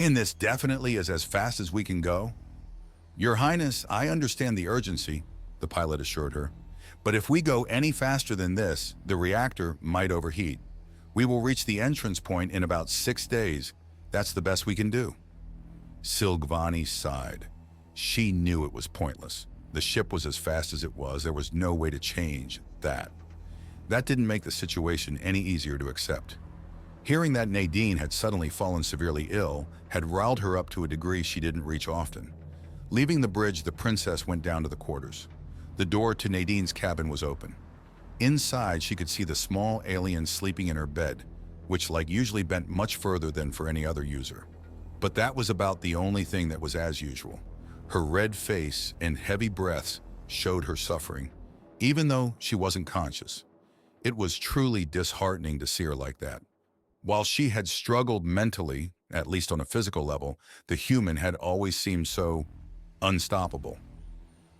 And this definitely is as fast as we can go? Your Highness, I understand the urgency, the pilot assured her. But if we go any faster than this, the reactor might overheat. We will reach the entrance point in about 6 days. That's the best we can do. Silgvani sighed. She knew it was pointless. The ship was as fast as it was. There was no way to change that. That didn't make the situation any easier to accept. Hearing that Nadine had suddenly fallen severely ill had riled her up to a degree she didn't reach often. Leaving the bridge, the princess went down to the quarters. The door to Nadine's cabin was open. Inside, she could see the small alien sleeping in her bed, which like usually bent much further than for any other user. But that was about the only thing that was as usual. Her red face and heavy breaths showed her suffering, even though she wasn't conscious. It was truly disheartening to see her like that. While she had struggled mentally, at least on a physical level, the human had always seemed so unstoppable.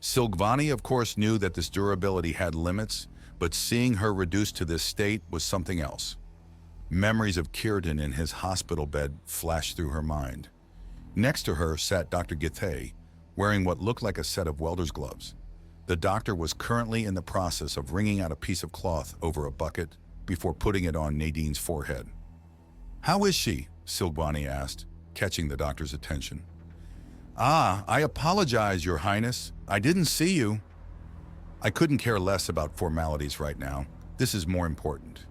Silgvani, of course, knew that this durability had limits, but seeing her reduced to this state was something else. Memories of Kierden in his hospital bed flashed through her mind. Next to her sat Dr. Githay, wearing what looked like a set of welder's gloves. The doctor was currently in the process of wringing out a piece of cloth over a bucket before putting it on Nadine's forehead. "How is she?" Silgvani asked, catching the doctor's attention. "Ah, I apologize, Your Highness. I didn't see you." "I couldn't care less about formalities right now. This is more important."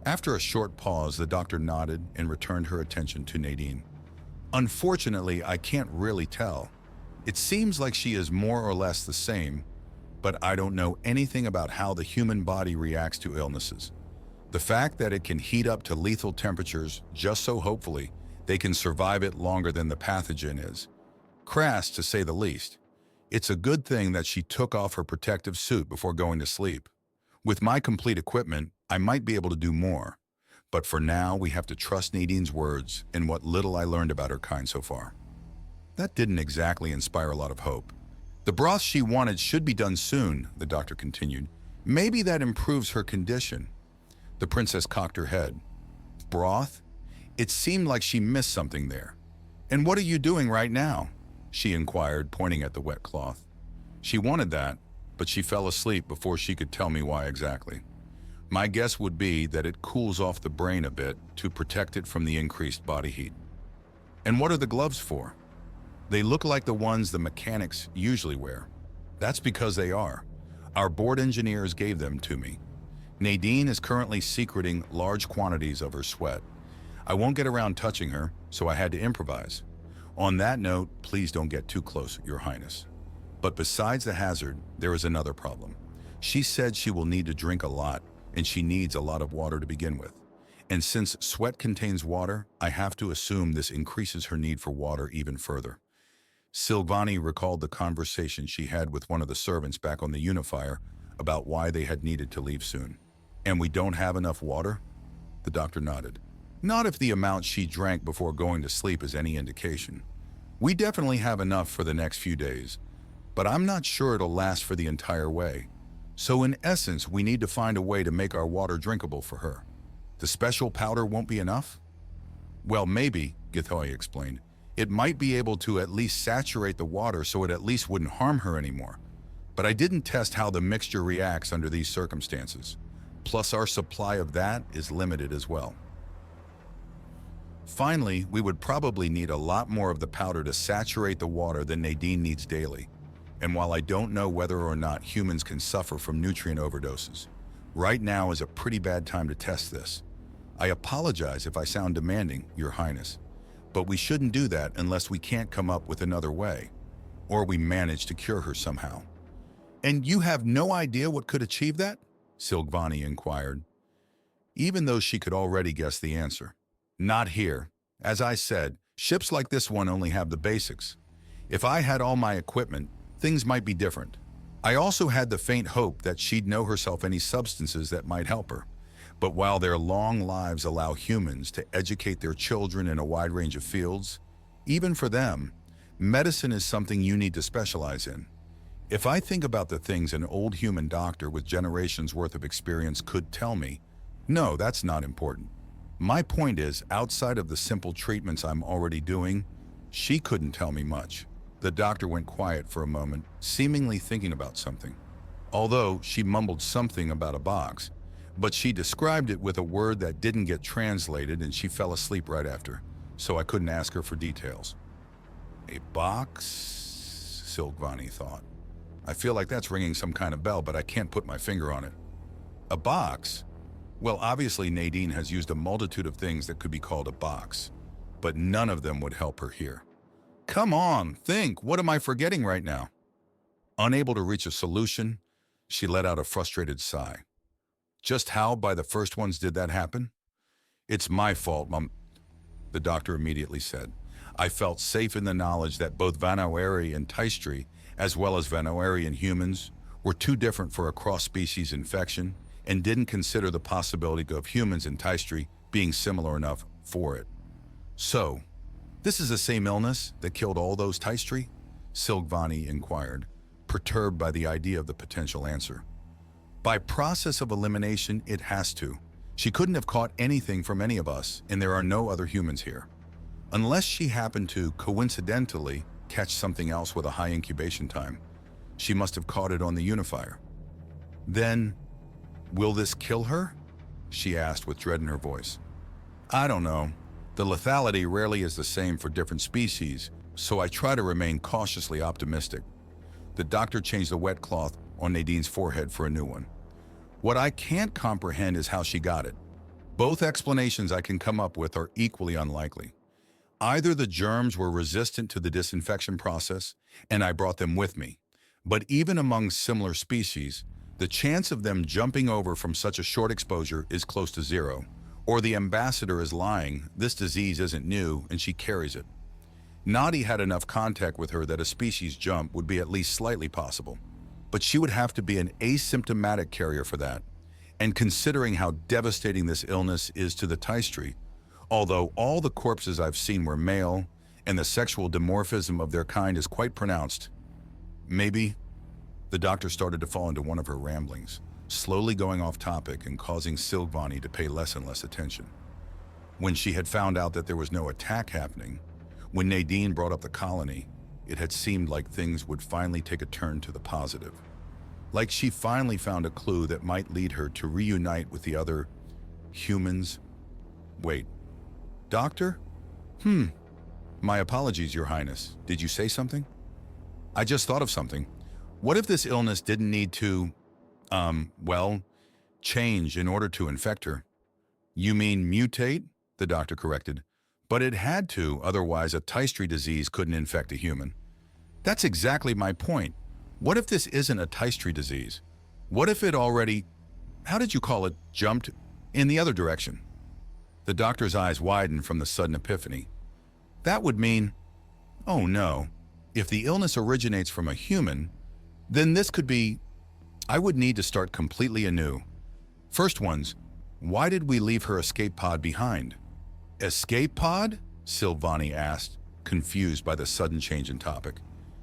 After a short pause, the doctor nodded and returned her attention to Nadine. "Unfortunately, I can't really tell. It seems like she is more or less the same, but I don't know anything about how the human body reacts to illnesses. The fact that it can heat up to lethal temperatures just so hopefully they can survive it longer than the pathogen is crass, to say the least. It's a good thing that she took off her protective suit before going to sleep. With my complete equipment, I might be able to do more. But for now, we have to trust Nadine's words and what little I learned about her kind so far." That didn't exactly inspire a lot of hope. "The broth she wanted should be done soon," the doctor continued. "Maybe that improves her condition." The princess cocked her head. "Broth?" It seemed like she missed something there. "And what are you doing right now?" she inquired, pointing at the wet cloth. She wanted that, but she fell asleep before she could tell me why exactly. My guess would be that it cools off the brain a bit to protect it from the increased body heat. "And what are the gloves for?" "They look like the ones the mechanics usually wear." "That's because they are. Our board engineers gave them to me. Nadine is currently secreting large quantities of her sweat. I won't get around touching her, so I had to improvise. On that note, please don't get too close, Your Highness. But besides the hazard, there is another problem. She said she will need to drink a lot, and she needs a lot of water to begin with. And since sweat contains water, I have to assume this increases her need for water even further." Silvani recalled the conversation she had with one of the servants back on the Unifier about why they had needed to leave soon. "And we don't have enough water?" The doctor nodded. "Not if the amount she drank before going to sleep is any indication. We definitely have enough for the next few days, but I'm not sure it'll last for the entire way. So in essence, we need to find a way to make our water drinkable for her. The special powder won't be enough?" "Well, maybe," Githoy explained. "It might be able to at least saturate the water so it at least wouldn't harm her anymore. But I didn't test how the mixture reacts under these circumstances. Plus our supply of that is limited as well. Finally, we would probably need a lot more of the powder to saturate the water than Nadine needs daily. And while I don't know whether or not humans can suffer from nutrient overdoses, right now is a pretty bad time to test this. I apologize if I sound demanding, Your Highness, but we shouldn't do that unless we can't come up with another way, or we manage to cure her somehow." "And you have no idea what could achieve that?" Silgvani inquired, even though she could already guess the answer. "Not here. As I said, ships like this one only have the basics. If I had all my equipment, things might be different. I also had the faint hope that she'd know herself any substances that might help her. But while their long lives allow humans to educate their children in a wide range of fields, even for them, medicine is something you need to specialize in. If I think about the things an old human doctor with generations worth of experience could tell me, no, that's not important. My point is, outside of the simple treatments I'm already doing, she couldn't tell me much. The doctor went quiet for a moment, seemingly thinking about something. Although she mumbled something about a box, but she described it with a word that didn't get translated and she fell asleep right after, so I couldn't ask her for details. A box? Silvani thought. I feel like that's ringing some kind of bell, but I can't put my finger on it. A box? Well, obviously Nadine has used a multitude of things that could be called a box, but none of them would help her here. Come on, think, what am I forgetting right now? Unable to reach a solution, she let out a frustrated sigh. Just how by the first ones did that happen? It's my fault, Mum, the doctor immediately said. I felt safe in the knowledge that both Vanoeri and Taistri, as well as Vanoeri and humans, were too different for a cross-species infection and didn't consider the possibility of humans and Taistri being similar enough for it. So, this is the same illness that killed all those Taistri? Silvani inquired, perturbed by the idea of the potential answer. By process of elimination, it has to. She couldn't have caught anything from any of us, and there are no other humans here. Unless she happened to, coincidentally, catch something else with a high incubation time. She must have caught it on the unifier. Then, will this kill her? She asked with dread in her voice. I don't know. The lethality rarely is the same for different species, so I try to remain cautiously optimistic. The doctor changed the wet cloth on Nadine's forehead for a new one. What I can't comprehend is how she got it. Both explanations I can come up with are equally unlikely. Either the germs were resistant to the disinfection process, and I brought them with me. But even among similar species, the chance of them jumping over from such a short exposure is close to zero. Or the ambassador is lying, this disease isn't new, and she carries it. Nadi had enough contact with her that a species jump would be at least slightly possible. But she would have to be an asymptomatic carrier for that. And considering how devastating this illness is to the Taistri, although all the corpses I've seen were male, and the sexual dimorphism of their kind is quite pronounced, maybe. The doctor started to fall into one of her ramblings, slowly going off topic and causing Silvani to pay less and less attention. When she had found out that there was no attack happening, when Nadine brought up the colony, it had seemed like things would finally take a turn to the positive. Like she finally found a clue that might lead her to reunite with the other humans. Wait, doctor? My apologies, Your Highness. Did you say something? I just thought of something. What if this illness didn't need to, change in order to infect her? You mean mutate? The doctor corrected. But it had to, otherwise a Taistri disease couldn't infect a human. That's exactly my point. What if this isn't a Taistri disease? What if it already, how did you call it, jumped in the other direction? The doctor's eyes widened from the sudden epiphany. That would mean, oh no, if the illness originates from a human, then this could be, I would need to start completely anew. First ones, why did we leave her escape pod behind? Escape pod? Silvani asked, confused by the sudden change in topic.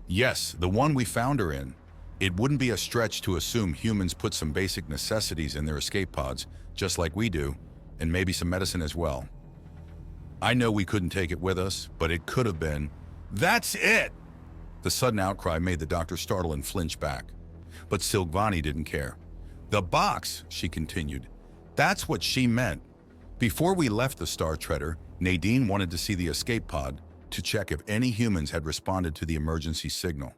Yes, the one we found her in. It wouldn't be a stretch to assume humans put some basic necessities in their escape pods, just like we do, and maybe some medicine as well. I know we couldn't take it with us, but it could have been. That's it! The sudden outcry made the doctor startle and flinch back. But Silvani didn't care. The box, she continued. That's what she meant. Before we left the Star Treader, Nadine wanted to see the escape pod to check if any humans had responded to the emergency signal.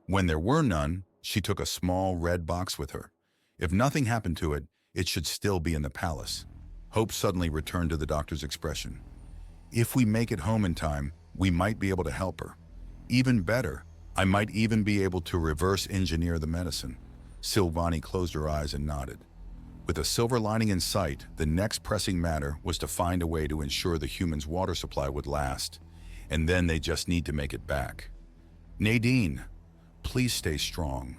When there were none, she took a small red box with her. If nothing happened to it, it should still be in the palace. Hope suddenly returned to the doctor's expression. If we make it home in time, we might be able to help her. Even better, I might even be able to reverse engineer the medicine. Silvani closed her eyes and nodded. With a silver lining in sight, the next pressing matter was to find a way to ensure the humans' water supply would last, and then they just need to make it back. Nadine, please stay strong.